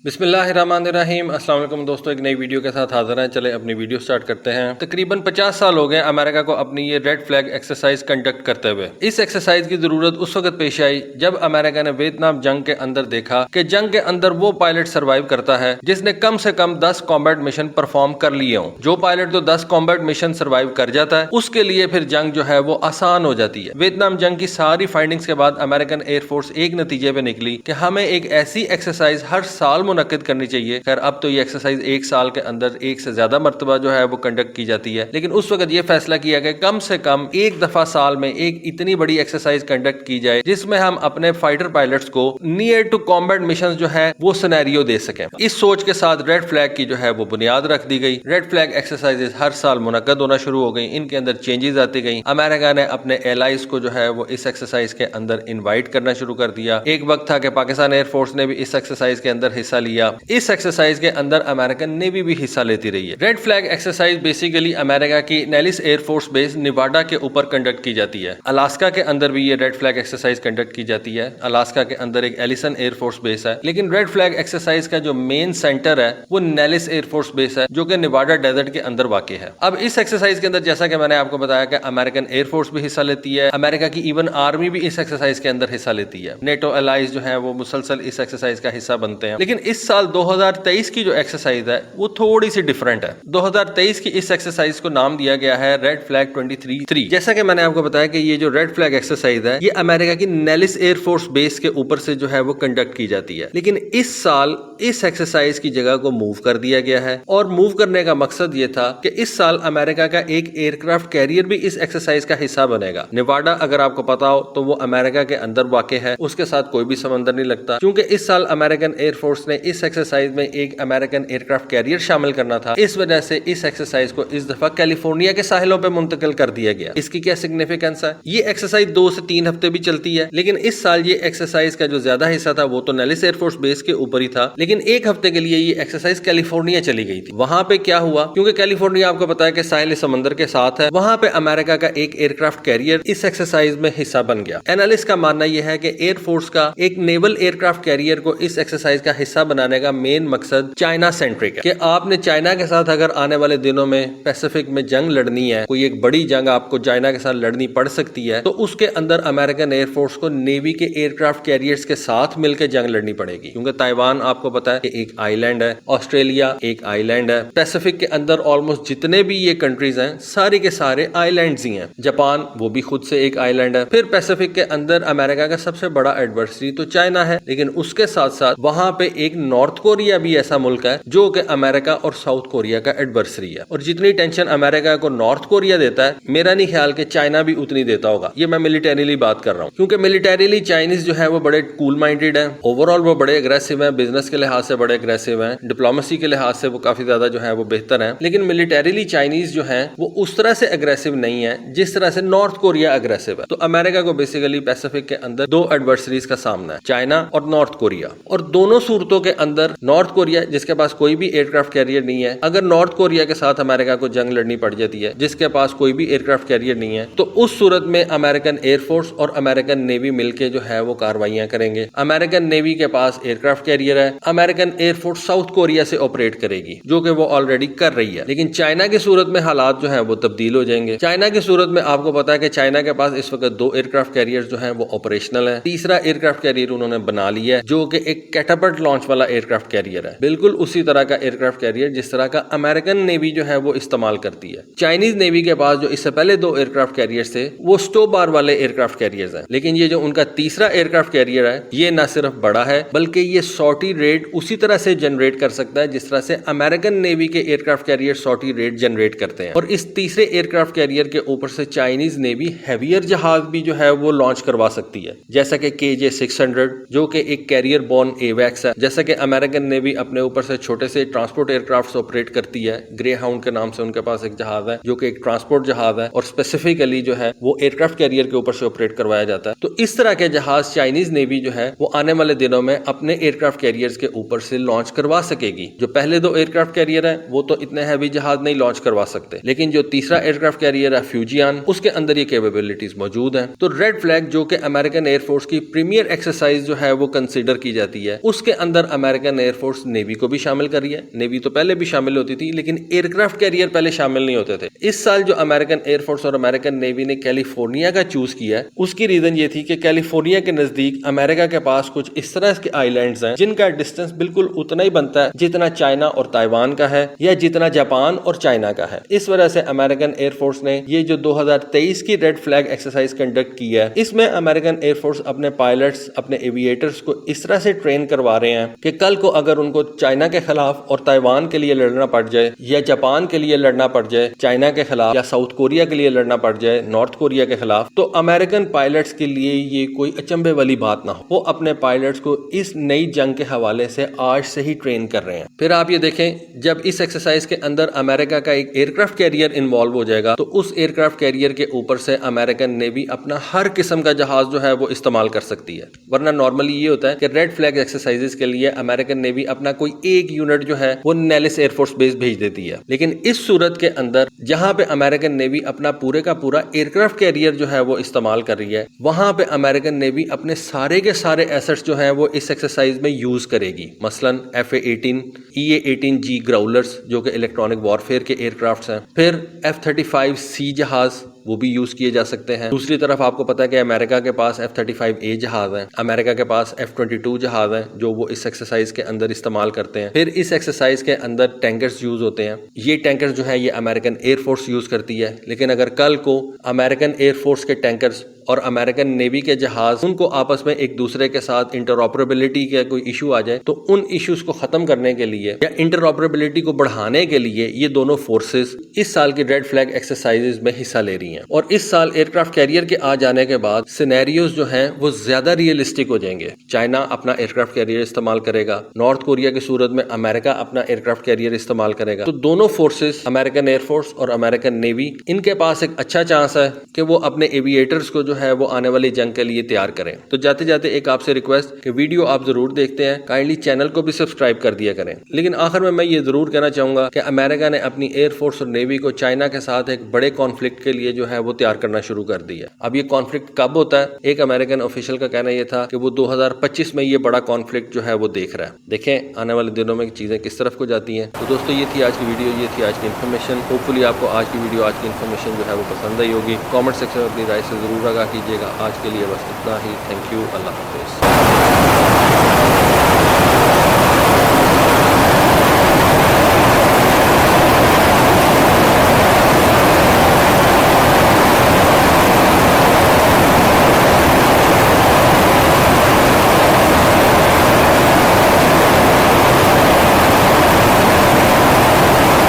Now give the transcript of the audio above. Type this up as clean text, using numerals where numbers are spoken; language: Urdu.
بسم اللہ الرحمن الرحیم۔ السلام علیکم دوستو، ایک نئی ویڈیو کے ساتھ حاضر ہیں۔ چلے اپنی ویڈیو سٹارٹ کرتے ہیں۔ تقریباً 50 سال ہو گئے امریکہ کو اپنی یہ ریڈ فلیگ ایکسرسائز کنڈکٹ کرتے ہوئے۔ اس ایکسرسائز کی ضرورت اس وقت پیش آئی جب امریکہ نے ویتنام جنگ کے اندر دیکھا کہ جنگ کے اندر وہ پائلٹ سروائیو کرتا ہے جس نے کم سے کم 10 کمبیٹ مشن پرفارم کر لیے ہوں۔ جو پائلٹ تو 10 کمبیٹ مشن سروائیو کر جاتا ہے اس کے لیے پھر جنگ جو ہے وہ آسان ہو جاتی ہے۔ ویتنام جنگ کی ساری فائنڈنگز کے بعد امریکن ایئر فورس ایک نتیجے پہ نکلی کہ ہمیں ایک ایسی ایکسرسائز ہر سال منعقد کرنی چاہیے۔ خیر اب تو یہ ایکسرسائز ایک سال کے اندر ایک سے زیادہ مرتبہ جو ہے وہ کنڈکٹ کی جاتی ہے، لیکن اس وقت یہ فیصلہ کیا کہ کم سے کم ایک دفعہ سال میں ایک اتنی بڑی ایکسرسائز کنڈکٹ کی جائے جس میں ہم اپنے فائٹر پائلٹس کو نیئر ٹو کمبیٹ مشن جو ہے وہ سینیریو دے سکیں۔ اس سوچ کے ساتھ ریڈ فلیگ کی جو ہے وہ بنیاد رکھ دی گئی۔ ریڈ فلیگ ایکسرسائزز ہر سال منعقد ہونا شروع ہو گئی، ان کے اندر چینجز آتی گئیں۔ امریکہ نے اپنے ایلائز کو جو ہے وہ اس ایکسرسائز کے اندر انوائٹ کرنا شروع کر دیا۔ ایک وقت تھا کہ پاکستان ایئر فورس نے بھی اس ایکسرسائز کے اندر حصہ لیا۔ اس ایکسرسائز کے اندر امریکن نیوی بھی حصہ لیتی رہی ہے۔ ریڈ فلیگ ایکسرسائز بیسیکلی امریکہ کی Nellis air force base Nevada کے اوپر کنڈکٹ کی جاتی ہے۔ الاسکا کے اندر بھی یہ ریڈ فلیگ ایکسرسائز کنڈکٹ کی جاتی ہے۔ الاسکا کے اندر ایک ایلیسن ایئر فورس بیس ہے، لیکن ریڈ فلیگ ایکسرسائز کا جو مین سینٹر ہے وہ نیلس ایئر فورس بیس ہے جو کہ نیواڈا ڈیزرٹ کے اندر واقع ہے۔ اب اس ایکسرسائز کے اندر جیسا کہ میں نے آپ کو بتایا کہ امریکن ایئر فورس بھی حصہ لیتی ہے، امریکہ کی ایون آرمی بھی اس ایکسرسائز کے اندر حصہ لیتی ہے۔ نیٹو الائز جو ہیں وہ مسلسل اس ایکسرسائز کا حصہ بنتے ہیں، لیکن اس سال 2023 کی جو ایکسرسائز ہے وہ تھوڑی سی ڈیفرنٹ ہے۔ 2023 کی اس ایکسرسائز کو نام دیا گیا ہے ریڈ فلیگ 23-3۔ جیسا کہ میں نے آپ کو بتایا کہ یہ جو ریڈ فلیگ ایکسرسائز ہے یہ امریکہ کی نیلس ایئر فورس بیس کے اوپر سے جو ہے وہ کنڈکٹ کی جاتی ہے، لیکن اس سال اس ایکسرسائز کی جگہ کو موو کر دیا گیا ہے، اور موو کرنے کا مقصد یہ تھا کہ اس سال امریکہ کا ایک ایئر کرافٹ کیریئر بھی اس ایکسرسائز کا حصہ بنے گا۔ نیواڈا اگر آپ کو پتا ہو تو وہ امریکہ کے اندر واقع ہے، اس کے ساتھ کوئی بھی سمندر نہیں لگتا۔ کیونکہ اس سال امریکن ایئر فورس نے اس ایکسرسائز میں ایک امریکن ایئر کرافٹ کیریئر شامل کرنا تھا، اس وجہ سے اس ایکسرسائز کو اس دفعہ کیلیفورنیا کے ساحلوں پہ منتقل کر دیا گیا۔ اس کی کیا سگنیفیکنس ہے؟ یہ ایکسرسائز 2 سے 3 ہفتے بھی چلتی ہے، لیکن اس سال یہ ایکسرسائز کا جو زیادہ حصہ تھا وہ تو نیلس ایئر فورس بیس کے اوپر ہی تھا، لیکن 1 ہفتے کے لیے یہ ایکسرسائز کیلیفورنیا چلی گئی تھی۔ وہاں پہ کیا ہوا؟ کیونکہ کیلیفورنیا آپ کو پتا ہے کہ ساحل سمندر کے ساتھ ہے، وہاں پہ امریکہ کا ایک ایئر کرافٹ کیریئر اس ایکسرسائز میں حصہ بن گیا۔ اینالسٹ کا ماننا یہ ہے کہ ایئر فورس کا ایک نیول ایئر کرافٹ کیریئر کو اس ایکسرسائز کا حصہ بنانے کا مین مقصد چائنا سینٹرک ہے، کہ آپ نے چائنا کے ساتھ اگر آنے والے دنوں میں پیسیفک میں جنگ لڑنی ہے، کوئی ایک بڑی جنگ آپ کو چائنا کے ساتھ لڑنی پڑ سکتی ہے، تو اس کے اندر امریکن ایئر فورس کو نیوی کے ایئر کرافٹ کیریئرز کے ساتھ مل کے جنگ لڑنی پڑے گی۔ کیونکہ تائیوان آپ کو پتا ہے کہ ایک آئی لینڈ ہے، آسٹریلیا ایک آئی لینڈ ہے، پیسیفک کے اندر آلموسٹ جتنے بھی یہ کنٹریز ہیں سارے کے سارے آئی لینڈز ہی ہیں۔ جاپان وہ بھی خود سے ایک آئی لینڈ ہے۔ پھر پیسیفک کے اندر امریکہ کا سب سے بڑا ایڈورسری تو چائنا ہے، لیکن اس کے ساتھ ساتھ وہاں پہ ایک نارتھ کوریا بھی ایسا ملک ہے جو کہ امریکہ اور ساؤتھ کوریا کا ایڈورسری ہے، اور جتنی ٹینشن امریکہ کو نارتھ کوریا دیتا ہے میرا نہیں خیال کہ چائنا بھی اتنی دیتا ہوگا۔ یہ میں ملیٹریلی بات کر رہا ہوں، کیونکہ ملیٹریلی چائنیز جو ہے وہ بڑے کول مائنڈیڈ ہیں، اوور آل وہ بڑے اگریسو ہیں، بزنس کے لحاظ سے بڑے اگریسو ہیں، ڈپلومیسی کے لحاظ سے وہ کافی زیادہ جو ہے وہ بہتر ہیں، لیکن ملیٹریلی چائنیز جو ہیں وہ اس طرح سے اگریسو نہیں ہے جس طرح سے نارتھ کوریا اگریسو ہے۔ تو امریکہ کو بیسیکلی پیسیفک کے اندر 2 ایڈورسریز کا سامنا ہے، چائنا اور نارتھ کوریا، اور دونوں صورتوں کے اندر نارتھ کوریا جس کے پاس کوئی بھی ایئر کرافٹ کیریئر نہیں ہے، اگر نارتھ کوریا کے ساتھ امریکہ کو جنگ لڑنی پڑ جاتی ہے جس کے پاس کوئی بھی ایئر کرافٹ کیریئر نہیں ہے، تو اس صورت میں امریکن ایئر فورس اور امریکن نیوی مل کے جو ہے وہ کاروائیاں کریں گے۔ امریکن نیوی کے پاس ایئر کرافٹ کیریئر ہے، American air force south Korea سے آپریٹ کرے گی جو کہ وہ آلریڈی کر رہی ہے، لیکن چائنا کی صورت میں حالات جو ہیں وہ تبدیل ہو جائیں گے۔ چائنا کی صورت میں آپ کو پتا ہے کہ چائنا کے پاس اس وقت 2 ایئر کرافٹ کیریئر جو ہیں وہ آپریشنل ہیں، تیسرا ایئر کرافٹ کیریئر انہوں نے بنا لیا ہے جو کہ ایک کیٹاپلٹ لانچ والا ایئر کرافٹ کیریئر ہے، بالکل اسی طرح کا ایئر کرافٹ کیریئر جس طرح کا امریکن نیوی جو ہے وہ استعمال کرتی ہے۔ چائنیز نیوی کے پاس جو اس سے پہلے 2 ایئر کرافٹ کیریئرز تھے وہ سٹو بار والے ایئر کرافٹ کیریئرز ہیں، لیکن یہ جو ان کا تیسرا ایئر کرافٹ کیریئر ہے یہ نہ صرف بڑا ہے بلکہ یہ سوٹی ریٹ اسی طرح سے جنریٹ کر سکتا ہے جس طرح سے امریکن نیوی کے aircraft carrier sortie rate generate کرتے ہیں، اور اس تیسرے ایئر کرافٹ کیریئر کے اوپر سے چائنیز نیوی ہیویئر جہاز بھی جو ہے وہ لانچ کروا سکتی ہے، جیسا کہ KJ-600 جو کہ ایک کیریئر بورن ایویکس ہے، جیسا کہ امریکن نیوی اپنے اوپر سے چھوٹے سے ٹرانسپورٹ ایئر کرافٹ آپریٹ کرتی ہے، گرے ہاؤنڈ کے نام سے ان کے پاس ایک جہاز ہے جو کہ ایک ٹرانسپورٹ جہاز ہے اور اسپیسیفکلی جو ہے وہ ایئر کرافٹ کیریئر کے اوپر سے آپریٹ کروایا جاتا ہے۔ تو اس طرح کے جہاز چائنیز نیوی جو ہے وہ آنے والے دنوں میں اپنے ایئر کرافٹ کیریئرز کے اوپر سے لانچ کروا سکے گی۔ جو پہلے 2 ایئر کرافٹ کیریئر ہیں وہ تو اتنے ہیوی جہاز نہیں لانچ کروا سکتے، لیکن جو تیسرا ایئر کرافٹ کیریئر ہے فیوجیان اس کے اندر یہ کیپیبلٹیز موجود ہیں۔ تو ریڈ فلیگ جو کہ امریکن ایئر فورس کی پریمیئر ایکسرسائز جو ہے وہ کنسیڈر کی جاتی ہے، اس کے اندر امریکن ایئر فورس نیوی کو بھی شامل کر رہی ہے. نیوی تو پہلے بھی شامل ہوتی تھی لیکن ایئر کرافٹ کیریئر پہلے شامل نہیں ہوتے تھے. اس سال جو امریکن ایئر فورس اور امریکن نیوی نے کیلیفورنیا کا چوز کیا ہے اس کی ریزن یہ تھی کہ کیلیفورنیا کے نزدیک امریکہ کے پاس کچھ اس طرح کے آئی لینڈز ہیں جن کا ڈسٹینس بالکل اتنا ہی بنتا ہے جتنا چائنا اور تائیوان کا ہے یا جتنا جاپان اور چائنا کا ہے. اس وجہ سے امریکن ایئر فورس نے یہ جو 2023 کی ریڈ فلیگ ایکسرسائز کنڈکٹ کی ہے اس میں امریکن ایئر فورس اپنے پائلٹس اپنے ایویٹرز کو اس طرح سے ٹرین کروا رہے ہیں کہ کل کو اگر ان کو چائنا کے خلاف اور تائیوان کے لیے لڑنا پڑ جائے یا جاپان کے لیے لڑنا پڑ جائے چائنا کے خلاف یا ساؤتھ کوریا کے لیے لڑنا پڑ جائے نارتھ کوریا کے خلاف تو امریکن پائلٹس کے لیے یہ کوئی اچنبے والی بات نہ ہو. وہ اپنے پائلٹس کو اس نئی جنگ کے حوالے سے آج سے ہی ٹرین کر رہے ہیں. پھر آپ یہ دیکھیں جب اس ایکسرسائز کے اندر امریکہ کا ایک ایئر کرافٹ کیریئر انوالو ہو جائے گا تو اس ایئر کرافٹ کیریئر کے اوپر سے امریکن نیوی اپنا ہر قسم کا جہاز جو ہے وہ استعمال کر سکتی ہے. ورنہ نارملی یہ ہوتا ہے کہ ریڈ فلیگ ایکسرسائزز کے لیے امریکن نیوی اپنا کوئی ایک یونٹ جو ہے وہ نیلس ایئر فورس بیس بھیج دیتی ہے. لیکن اس صورت کے اندر جہاں پہ امریکن نیوی اپنا پورے کا پورا ایئر کرافٹ کیریئر جو ہے وہ استعمال کر رہی ہے وہاں پہ امریکن نیوی اپنے سارے کے سارے ایسٹس جو ہیں وہ اس ایکسرسائز میں یوز کرے گی. مثلا F-18 EA-18G گراؤلرز جو کہ الیکٹرانک وارفیئر کے ایئر کرافٹس ہیں. پھر F-35C جہاز وہ بھی یوز کیے جا سکتے ہیں. دوسری طرف آپ کو پتا ہے کہ امریکہ کے پاس F-35A جہاز ہیں. امریکہ کے پاس F-22 جہاز ہیں جو وہ اس ایکسرسائز کے اندر استعمال کرتے ہیں. پھر اس ایکسرسائز کے اندر ٹینکرز یوز ہوتے ہیں. یہ ٹینکرز جو ہے یہ امریکن ایئر فورس یوز کرتی ہے. لیکن اگر کل کو امریکن ایئر فورس کے ٹینکرز اور امریکن نیوی کے جہاز ان کو آپس میں ایک دوسرے کے ساتھ انٹرآپریبلٹی کا کوئی ایشو آ جائے تو ان ایشوز کو ختم کرنے کے لیے یا انٹرآپریبلٹی کو بڑھانے کے لیے یہ دونوں فورسز اس سال کی ریڈ فلیگ ایکسرسائزز میں حصہ لے رہی ہیں. اور اس سال ایئر کرافٹ کیریئر کے آ جانے کے بعد سینیریوز جو ہیں وہ زیادہ ریئلسٹک ہو جائیں گے. چائنا اپنا ایئر کرافٹ کیریئر استعمال کرے گا. نارتھ کوریا کی صورت میں امریکہ اپنا ایئر کرافٹ کیریئر استعمال کرے گا. تو دونوں فورسز امریکن ایئر فورس اور امریکن نیوی ان کے پاس ایک اچھا چانس ہے کہ وہ اپنے ایویٹرز کو جو ہے وہ آنے والی جنگ کے لیے تیار کریں. تو جاتے جاتے ایک آپ سے ریکویسٹ کہ ویڈیو آپ ضرور دیکھتے ہیں کائنڈلی چینل کو بھی سبسکرائب کر دیا کریں. لیکن آخر میں یہ ضرور کہنا چاہوں گا کہ امریکہ نے اپنی ایئر فورس اور نیوی کو چائنا کے ساتھ ایک بڑے کانفلکٹ کے لیے جو ہے وہ تیار کرنا شروع کر دی ہے. اب یہ کانفلکٹ کب ہوتا ہے؟ ایک امریکن آفیشل کا کہنا یہ تھا کہ وہ 2025 میں یہ بڑا کانفلکٹ جو ہے وہ دیکھ رہا ہے. دیکھیں آنے والے دنوں میں چیزیں کس طرف کو جاتی ہیں. تو دوستو یہ تھی آج کی ویڈیو, یہ تھی آج کی انفارمیشن. ہوپ فلی آپ کو آج کی ویڈیو, آج کی انفارمیشن جو ہے وہ پسند آئی ہوگی. کامنٹ سیکشن میں اپنی رائے سے ضرور آگاہ کیجیے گا. آج کے لیے بس اتنا ہی. Thank you. اللہ حافظ.